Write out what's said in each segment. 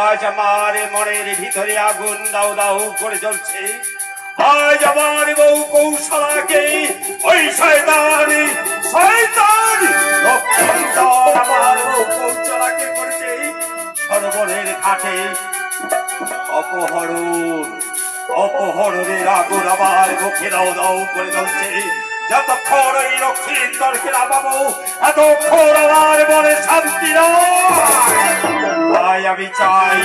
আজ আমার মনের ভিতরে আগুন দাউ দাউ করে জ্বলছে। আজ আমার বউ কৌশলাকে ওই শয়তানি আমার বউ কৌশলাকে করেছে সরোবরের ঘাটে অপহরণের আগুন আমার মুখে দাউ দাউ করে জ্বলছে। যতক্ষণ ওই লক্ষ্মীন্দরকে না পাবো এতক্ষণ আমার মনে শান্তি নয়। আমি চাই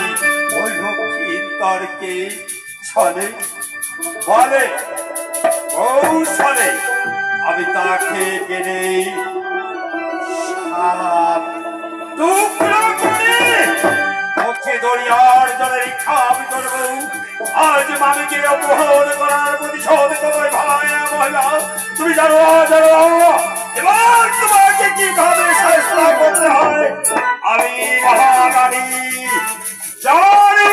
ওই লক্ষ্মীন্দরকে ছলে বলে কৌশলে আমি তাকে কেনে টুকরো করে মুখে দরিয়ার জলের ইচ্ছা আমি করবো। আজ মামিকে অপহরণ করার প্রতিশোধ করবে ভাই মহিলা। তুমি জানো এবার তোমাকে কিভাবে ফেসলা করতে হয় আমি মহারানী জানি।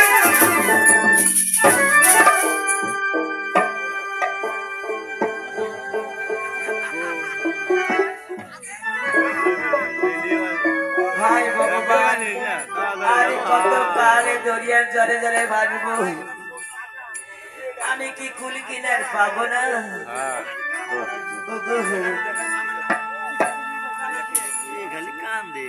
ভাই ভগবান আরে কত কালে দরিয়ার জলে জলে ভাসবো, আমি কি কুল কিনার পাবো না? কান্দে